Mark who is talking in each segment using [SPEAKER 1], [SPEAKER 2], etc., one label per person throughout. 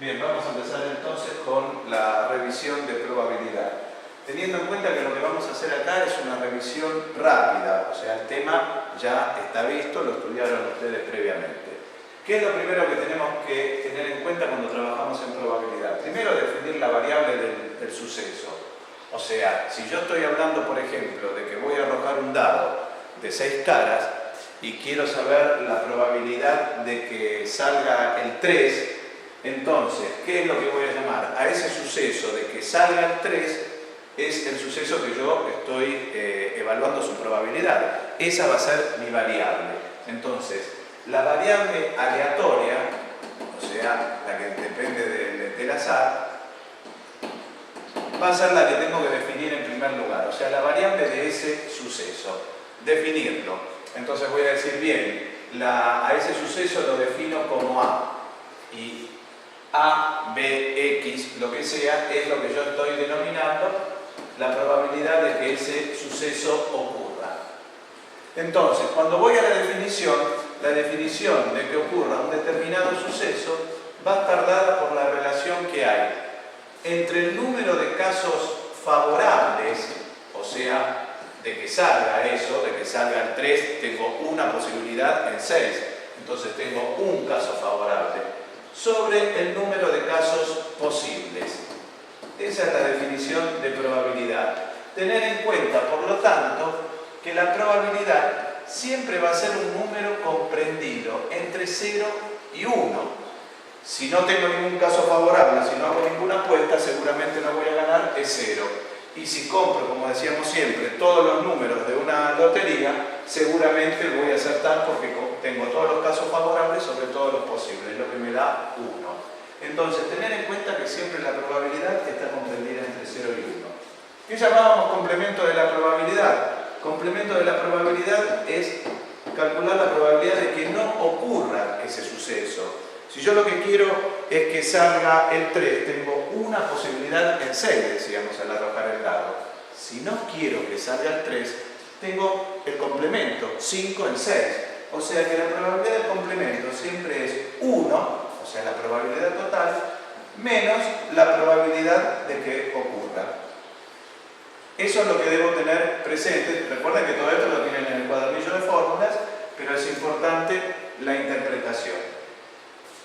[SPEAKER 1] Bien, vamos a empezar entonces con la revisión de probabilidad. Teniendo en cuenta que lo que vamos a hacer acá es una revisión rápida, o sea, el tema ya está visto, lo estudiaron ustedes previamente. ¿Qué es lo primero que tenemos que tener en cuenta cuando trabajamos en probabilidad? Primero, definir la variable del suceso. O sea, si yo estoy hablando, por ejemplo, de que voy a arrojar un dado de 6 caras y quiero saber la probabilidad de que salga el 3, entonces, ¿qué es lo que voy a llamar? A ese suceso de que salga el 3 es el suceso que yo estoy evaluando su probabilidad. Esa va a ser mi variable. Entonces, la variable aleatoria, o sea, la que depende del azar, va a ser la que tengo que definir en primer lugar. O sea, la variable de ese suceso. Definirlo. Entonces voy a decir, bien, a ese suceso lo defino como A. Y A, B, X, lo que sea, es lo que yo estoy denominando la probabilidad de que ese suceso ocurra. Entonces, cuando voy a la definición de que ocurra un determinado suceso va a estar dada por la relación que hay entre el número de casos favorables, o sea, de que salga eso, de que salga el 3, tengo una posibilidad en 6, entonces tengo un caso favorable, sobre el número de casos posibles. Esa es la definición de probabilidad. Tener en cuenta, por lo tanto, que la probabilidad siempre va a ser un número comprendido entre 0 y 1. Si no tengo ningún caso favorable, si no hago ninguna apuesta, seguramente no voy a ganar, es 0. Y si compro, como decíamos siempre, todos los números de una lotería, seguramente voy a acertar porque tengo todos los casos favorables sobre todos los posibles, lo que me da 1. Entonces, tener en cuenta que siempre la probabilidad está comprendida entre 0 y 1. ¿Qué llamábamos complemento de la probabilidad? Complemento de la probabilidad es calcular la probabilidad de que no ocurra ese suceso. Si yo lo que quiero es que salga el 3, tengo una posibilidad en 6, decíamos al arrojar el dado. Si no quiero que salga el 3, tengo el complemento, 5 en 6. O sea que la probabilidad del complemento siempre es 1, o sea, la probabilidad total, menos la probabilidad de que ocurra. Eso es lo que debo tener presente. Recuerden que todo esto lo tienen en el cuadernillo de fórmulas, pero es importante la interpretación.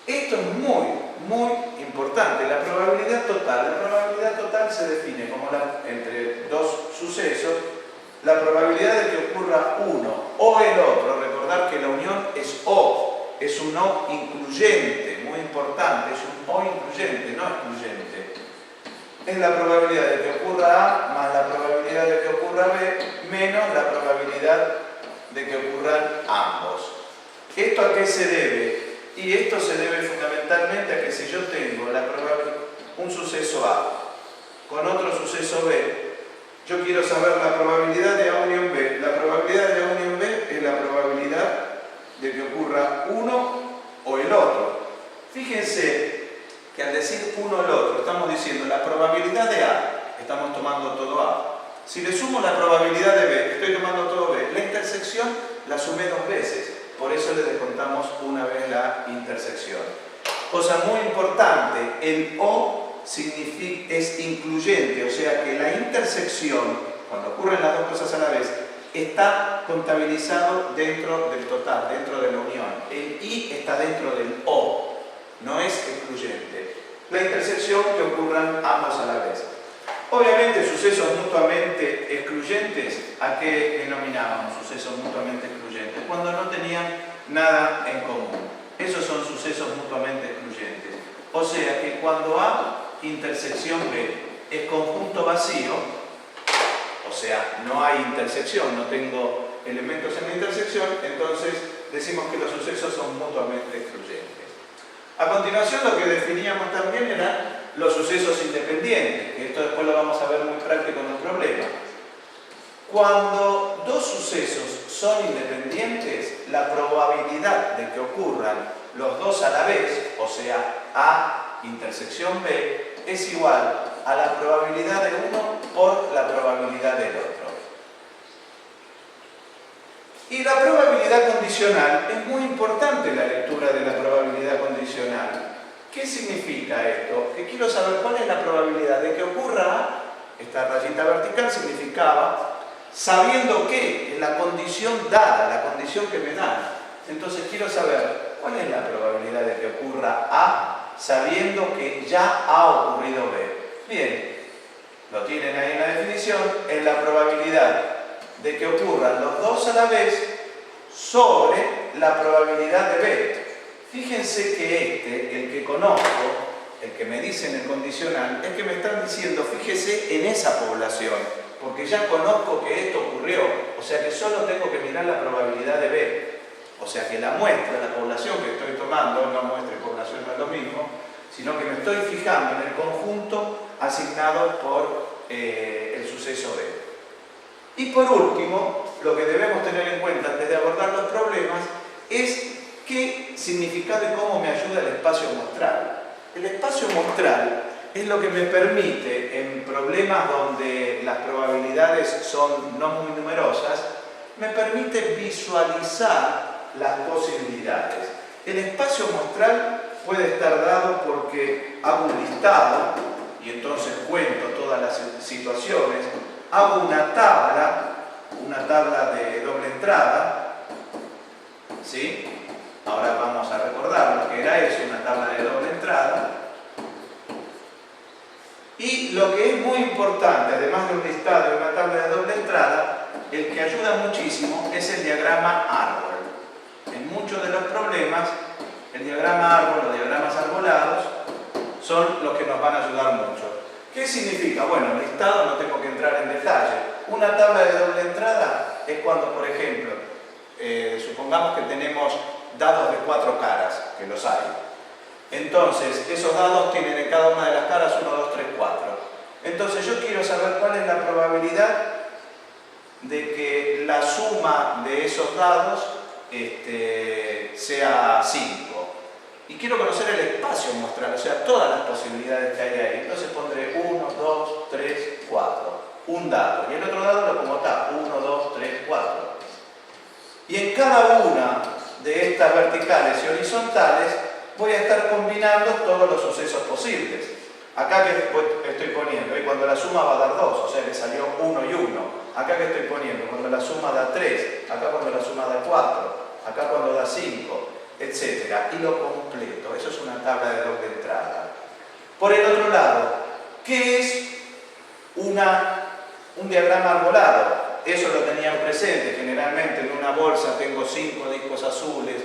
[SPEAKER 1] Esto es muy, muy importante. La probabilidad total se define como entre dos sucesos, la probabilidad de que ocurra uno o el otro. Recordar que la unión es O, es un O incluyente, muy importante, es un O incluyente, no excluyente. Es la probabilidad de que ocurra A más la probabilidad de que ocurra B menos la probabilidad de que ocurran ambos. ¿Esto a qué se debe? Y esto se debe fundamentalmente a que si yo tengo un suceso A con otro suceso B, yo quiero saber la probabilidad de A unión B. La probabilidad de A unión B es la probabilidad de que ocurra uno o el otro. Fíjense que al decir uno o el otro, estamos diciendo la probabilidad de A, estamos tomando todo A. Si le sumo la probabilidad de B, estoy tomando todo B. La intersección la sumé 2 veces, por eso le descontamos una vez la intersección. Cosa muy importante, el O es incluyente, o sea que la intersección, cuando ocurren las dos cosas a la vez, está contabilizado dentro del total, dentro de la unión. El I está dentro del O, no es excluyente. La intersección que ocurran ambos a la vez. Obviamente, sucesos mutuamente excluyentes, ¿a qué denominábamos sucesos mutuamente excluyentes? Cuando no tenían nada en común. Esos son sucesos mutuamente excluyentes. O sea que cuando A intersección B es conjunto vacío, o sea, no hay intersección, no tengo elementos en la intersección, entonces decimos que los sucesos son mutuamente excluyentes. A continuación, lo que definíamos también eran los sucesos independientes, que esto después lo vamos a ver muy práctico en el problema. Cuando dos sucesos son independientes, la probabilidad de que ocurran los dos a la vez, o sea, A intersección B, es igual a la probabilidad de uno por la probabilidad del otro. Y la probabilidad condicional, es muy importante la lectura de la probabilidad condicional. ¿Qué significa esto? Que quiero saber cuál es la probabilidad de que ocurra esta rayita vertical. Significaba sabiendo que en la condición dada, la condición que me dan. Entonces quiero saber cuál es la probabilidad de que ocurra A sabiendo que ya ha ocurrido B. Bien, lo tienen ahí en la definición, es la probabilidad de que ocurran los dos a la vez sobre la probabilidad de B. Fíjense que el que conozco, el que me dice en el condicional, es que me están diciendo, fíjese en esa población, porque ya conozco que esto ocurrió, o sea que solo tengo que mirar la probabilidad de B. O sea que la muestra, la población que estoy tomando, no muestra y población no es lo mismo, sino que me estoy fijando en el conjunto asignado por el suceso B. Y por último, lo que debemos tener en cuenta antes de abordar los problemas es qué significado y cómo me ayuda el espacio muestral. El espacio muestral es lo que me permite, en problemas donde las probabilidades son no muy numerosas, me permite visualizar las posibilidades. El espacio muestral puede estar dado porque hago un listado y entonces cuento todas las situaciones, hago una tabla de doble entrada, ¿sí? Ahora vamos a recordar lo que era eso, una tabla de doble entrada. Y lo que es muy importante, además de un listado y una tabla de doble entrada, el que ayuda muchísimo es el diagrama árbol. En muchos de los problemas, el diagrama árbol o diagramas arbolados son los que nos van a ayudar mucho. ¿Qué significa? Bueno, el listado no tengo que entrar en detalle. Una tabla de doble entrada es cuando, por ejemplo, supongamos que tenemos dados de 4 caras, que los hay. Entonces, esos dados tienen en cada una de las caras 1, 2, 3, 4. Entonces, yo quiero saber cuál es la probabilidad de que la suma de esos dados sea 5. Y quiero conocer el espacio muestral, o sea, todas las posibilidades que hay ahí. Entonces pondré 1, 2, 3, 4. Un dado. Y el otro dado lo pongo acá. 1, 2, 3, 4. Y en cada una de estas verticales y horizontales voy a estar combinando todos los sucesos posibles. Acá que estoy poniendo, y cuando la suma va a dar 2, o sea que salió 1 y 1. Acá que estoy poniendo, cuando la suma da 3, acá cuando la suma da 4, acá cuando da 5, etc. Y lo completo. Eso es una tabla de doble entrada. Por el otro lado, ¿qué es un diagrama arbolado? Eso lo tenían presente. Generalmente en una bolsa tengo 5 discos azules,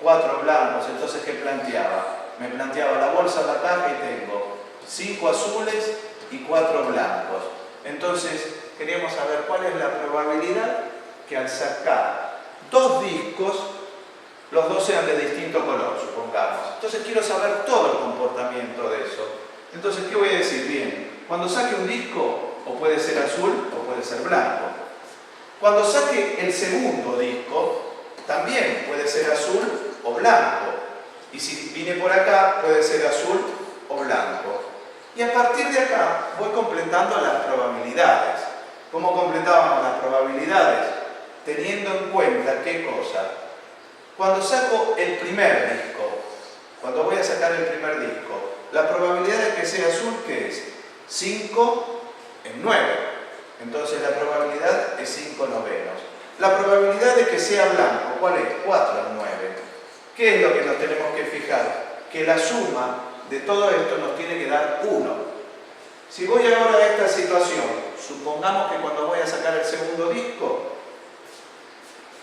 [SPEAKER 1] 4 blancos. Entonces, ¿qué planteaba? Me planteaba la bolsa, la caja y tengo 5 azules y 4 blancos. Entonces, queríamos saber cuál es la probabilidad que al sacar 2 discos, los 2 sean de distinto color, supongamos. Entonces, quiero saber todo el comportamiento de eso. Entonces, ¿qué voy a decir? Bien, cuando saque un disco, o puede ser azul o puede ser blanco. Cuando saque el segundo disco, también puede ser azul o blanco. Y si vine por acá, puede ser azul o blanco. Y a partir de acá voy completando las probabilidades. ¿Cómo completábamos las probabilidades? Teniendo en cuenta qué cosa. Cuando saco el primer disco, cuando voy a sacar el primer disco, la probabilidad de que sea azul, ¿qué es? 5 en 9. Entonces la probabilidad es 5 novenos. La probabilidad de que sea blanco, ¿cuál es? 4 en 9. ¿Qué es lo que nos tenemos que fijar? Que la suma de todo esto nos tiene que dar 1. Si voy ahora a esta situación, supongamos que cuando voy a sacar el segundo disco,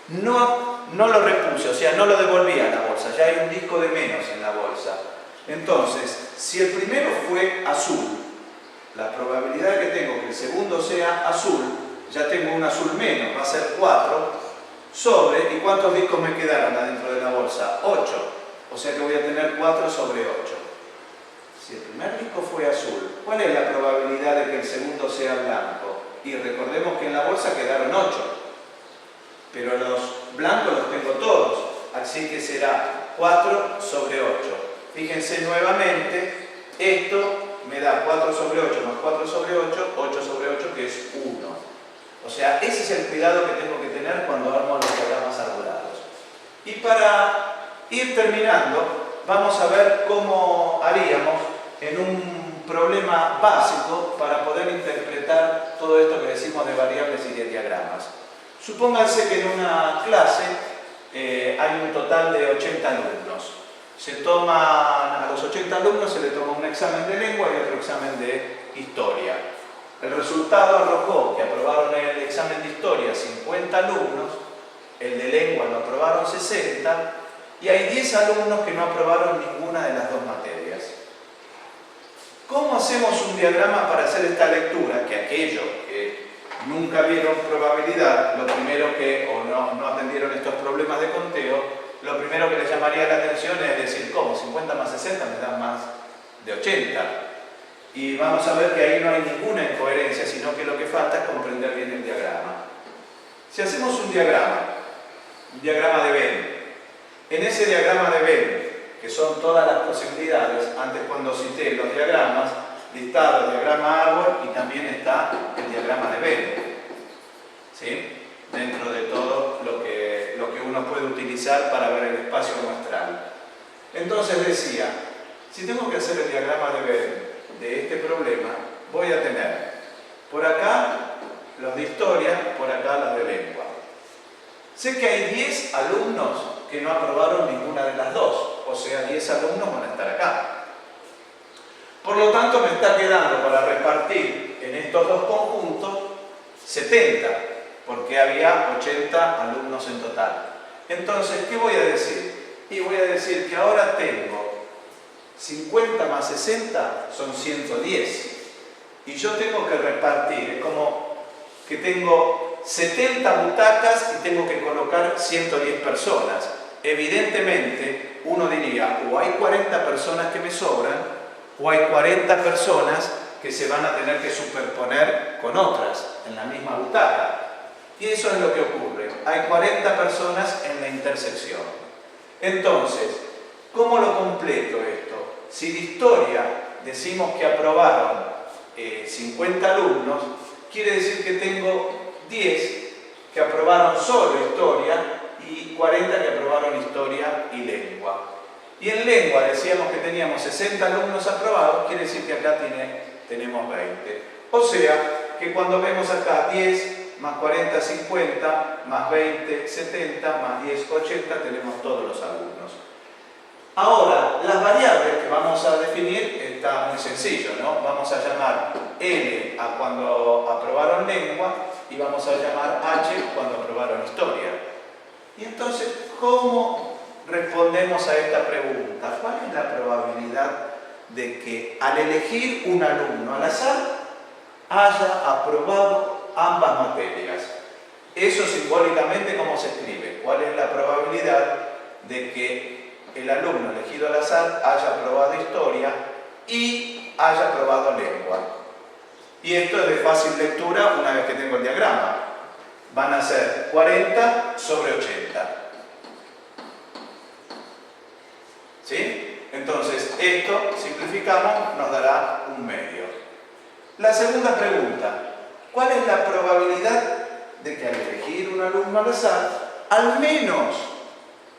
[SPEAKER 1] no lo repuse, o sea, no lo devolví a la bolsa, ya hay un disco de menos en la bolsa. Entonces, si el primero fue azul, la probabilidad de que tengo que el segundo sea azul, ya tengo un azul menos, va a ser 4, sobre, ¿y cuántos discos me quedaron adentro de la bolsa? 8, o sea que voy a tener 4 sobre 8. Si el primer disco fue azul, ¿cuál es la probabilidad de que el segundo sea blanco? Y recordemos que en la bolsa quedaron 8, pero los blancos los tengo todos, así que será 4 sobre 8. Fíjense nuevamente, esto me da 4 sobre 8 más 4 sobre 8, 8 sobre 8 que es 1. O sea, ese es el cuidado que tengo que tener cuando armo los diagramas arbolados. Y para ir terminando, vamos a ver cómo haríamos en un problema básico para poder interpretar todo esto que decimos de variables y de diagramas. Supónganse que en una clase hay un total de 80 alumnos. A los 80 alumnos se le toma un examen de lengua y otro examen de historia. El resultado arrojó que aprobaron el examen de historia 50 alumnos, el de lengua lo aprobaron 60 y hay 10 alumnos que no aprobaron ninguna de las dos materias. ¿Cómo hacemos un diagrama para hacer esta lectura? Que aquellos que nunca vieron probabilidad, lo primero que, o no atendieron estos problemas de conteo, lo primero que les llamaría la atención es decir, ¿cómo? 50 más 60 me dan más de 80. Y vamos a ver que ahí no hay ninguna incoherencia, sino que lo que falta es comprender bien el diagrama. Si hacemos un diagrama de Venn, en ese diagrama de Venn, que son todas las posibilidades, antes cuando cité los diagramas, listado el diagrama árbol y también está el diagrama de Venn, ¿sí? Dentro de todo lo que uno puede utilizar para ver el espacio muestral. Entonces decía, si tengo que hacer el diagrama de Venn de este problema, voy a tener por acá los de historia, por acá los de lengua. Sé que hay 10 alumnos que no aprobaron ninguna de las dos, o sea, 10 alumnos van a estar acá. Por lo tanto, me está quedando para repartir en estos dos conjuntos 70, porque había 80 alumnos en total. Entonces, ¿qué voy a decir? Y voy a decir que ahora tengo 50 más 60 son 110. Y yo tengo que repartir, es como que tengo 70 butacas y tengo que colocar 110 personas. Evidentemente, uno diría, o hay 40 personas que me sobran, o hay 40 personas que se van a tener que superponer con otras en la misma butaca. Y eso es lo que ocurre. Hay 40 personas en la intersección. Entonces, ¿cómo lo completo esto? Si de historia decimos que aprobaron 50 alumnos, quiere decir que tengo 10 que aprobaron solo historia y 40 que aprobaron historia y lengua. Y en lengua decíamos que teníamos 60 alumnos aprobados, quiere decir que acá tenemos 20. O sea, que cuando vemos acá 10 más 40, 50, más 20, 70, más 10, 80, tenemos todos los alumnos. Ahora, las variables que vamos a definir está muy sencillo, ¿no? Vamos a llamar N a cuando aprobaron lengua y vamos a llamar H cuando aprobaron historia. Y entonces, ¿cómo respondemos a esta pregunta? ¿Cuál es la probabilidad de que al elegir un alumno al azar haya aprobado ambas materias? Eso simbólicamente, ¿cómo se escribe? ¿Cuál es la probabilidad de que el alumno elegido al azar haya aprobado historia y haya aprobado lengua? Y esto es de fácil lectura una vez que tengo el diagrama. Van a ser 40 sobre 80. ¿Sí? Entonces, esto, simplificamos, nos dará un medio. La segunda pregunta. ¿Cuál es la probabilidad de que al elegir un alumno al azar, al menos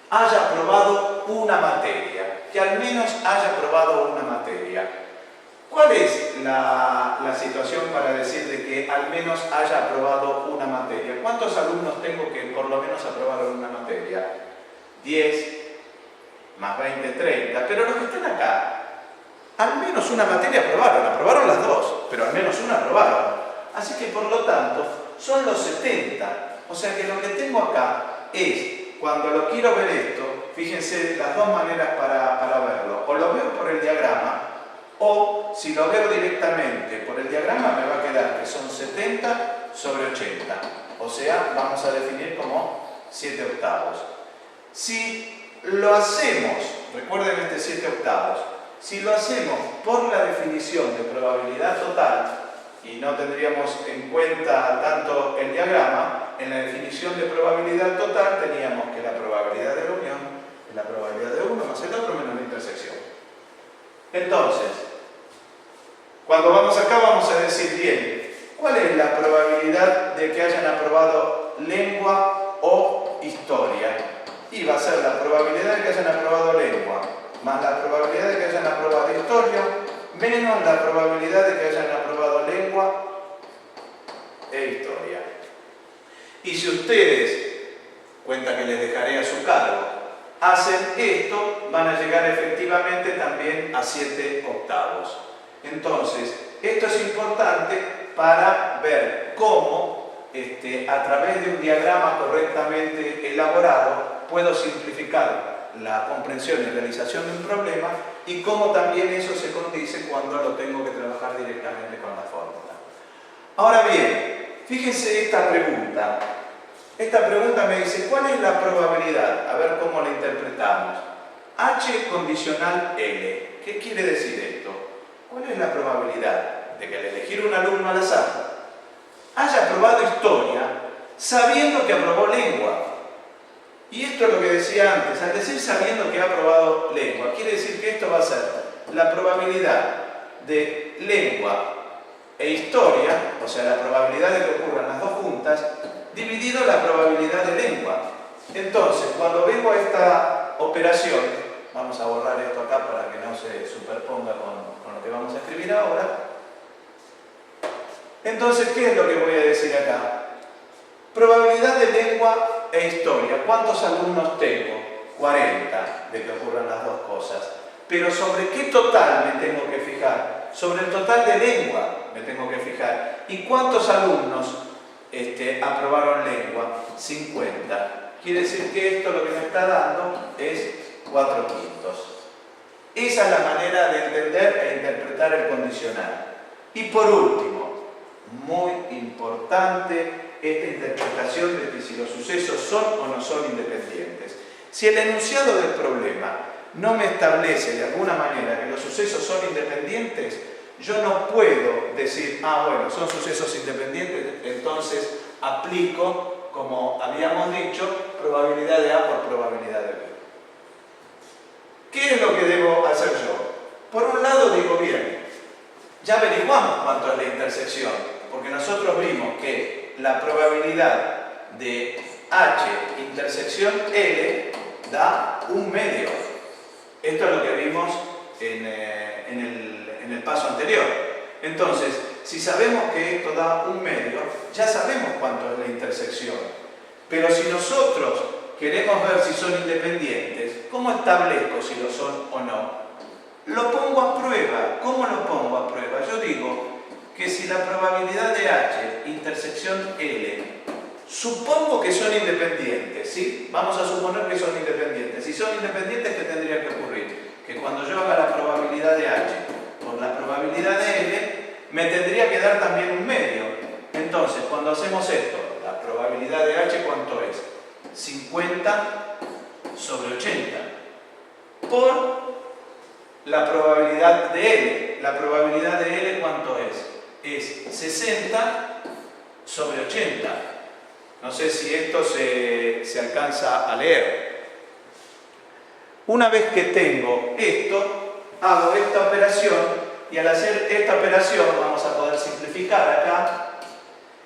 [SPEAKER 1] haya aprobado una materia? Que al menos haya aprobado una materia. ¿Cuál es la situación para decir de que al menos haya aprobado una materia? ¿Cuántos alumnos tengo que por lo menos aprobaron una materia? 10 más 20, 30. Pero los que están acá, al menos una materia aprobaron las dos, pero al menos una aprobaron. Así que por lo tanto, son los 70. O sea que lo que tengo acá es, cuando lo quiero ver esto, fíjense las dos maneras para verlo. O lo veo por el diagrama, o si lo veo directamente por el diagrama me va a quedar que son 70 sobre 80. O sea, vamos a definir como 7 octavos. Si lo hacemos, recuerden este 7 octavos, si lo hacemos por la definición de probabilidad total, y no tendríamos en cuenta tanto el diagrama, en la definición de probabilidad total teníamos que la probabilidad de la unión es la probabilidad de uno más el otro menos la intersección. Entonces, cuando vamos acá vamos a decir bien, ¿cuál es la probabilidad de que hayan aprobado lengua o historia? Y va a ser la probabilidad de que hayan aprobado lengua más la probabilidad de que hayan aprobado historia, menos la probabilidad de que hayan aprobado lengua e historia. Y si ustedes, cuenta que les dejaré a su cargo, hacen esto, van a llegar efectivamente también a 7/8. Entonces, esto es importante para ver cómo a través de un diagrama correctamente elaborado puedo simplificar la comprensión y realización de un problema y cómo también eso se condice cuando lo tengo que trabajar directamente con la fórmula. Ahora bien, fíjense esta pregunta. Esta pregunta me dice, ¿cuál es la probabilidad? A ver cómo la interpretamos. H condicional L. ¿Qué quiere decir esto? ¿Cuál es la probabilidad de que al elegir un alumno al azar haya aprobado historia sabiendo que aprobó lengua? Y esto es lo que decía antes, al decir sabiendo que ha aprobado lengua, quiere decir que esto va a ser la probabilidad de lengua e historia, o sea, la probabilidad de que ocurran las dos juntas, dividido la probabilidad de lengua. Entonces, cuando vengo a esta operación, vamos a borrar esto acá para que no se superponga con lo que vamos a escribir ahora. Entonces, ¿qué es lo que voy a decir acá? Probabilidad de lengua e historia. ¿Cuántos alumnos tengo? 40 de que ocurran las dos cosas. Pero ¿sobre qué total me tengo que fijar? Sobre el total de lengua me tengo que fijar. ¿Y cuántos alumnos aprobaron lengua? 50. Quiere decir que esto lo que me está dando es 4/5. Esa es la manera de entender e interpretar el condicional. Y por último, muy importante, esta interpretación de que si los sucesos son o no son independientes. Si el enunciado del problema no me establece de alguna manera que los sucesos son independientes, yo no puedo decir, bueno, son sucesos independientes, entonces aplico, como habíamos dicho, probabilidad de A por probabilidad de B. ¿Qué es lo que debo hacer yo? Por un lado digo, bien, ya averiguamos cuánto es la intersección, porque nosotros vimos que la probabilidad de H intersección L da 1/2. Esto es lo que vimos en el paso anterior. Entonces, si sabemos que esto da 1/2, ya sabemos cuánto es la intersección. Pero si nosotros queremos ver si son independientes, ¿cómo establezco si lo son o no? Lo pongo a prueba. ¿Cómo lo pongo a prueba? Yo digo que si la probabilidad de H intersección L, supongo que son independientes, ¿sí? Vamos a suponer que son independientes. Si son independientes, ¿qué tendría que ocurrir? Que cuando yo haga la probabilidad de H por la probabilidad de L, me tendría que dar también 1/2. Entonces, cuando hacemos esto, la probabilidad de H, ¿cuánto es? 50/80 por la probabilidad de L. La probabilidad de L, ¿cuánto es? Es 60/80. No sé si esto se alcanza a leer. Una vez que tengo esto, hago esta operación y al hacer esta operación vamos a poder simplificar acá.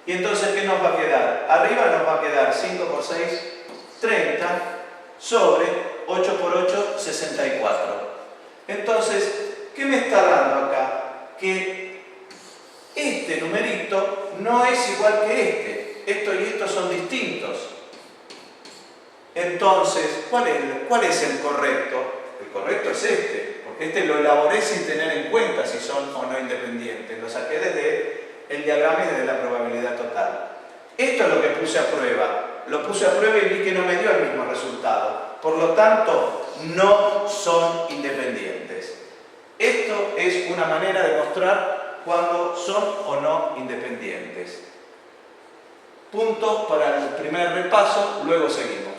[SPEAKER 1] Y entonces, ¿qué nos va a quedar? Arriba nos va a quedar 5 por 6, 30, sobre 8 por 8, 64. Entonces, ¿qué me está dando acá? Que este numerito no es igual que este. Esto y esto son distintos. Entonces, ¿cuál es el correcto? El correcto es este, porque este lo elaboré sin tener en cuenta si son o no independientes. Lo saqué desde el diagrama y desde la probabilidad total. Esto es lo que puse a prueba. Lo puse a prueba y vi que no me dio el mismo resultado. Por lo tanto, no son independientes. Esto es una manera de mostrar cuándo son o no independientes. Punto para el primer repaso, luego seguimos.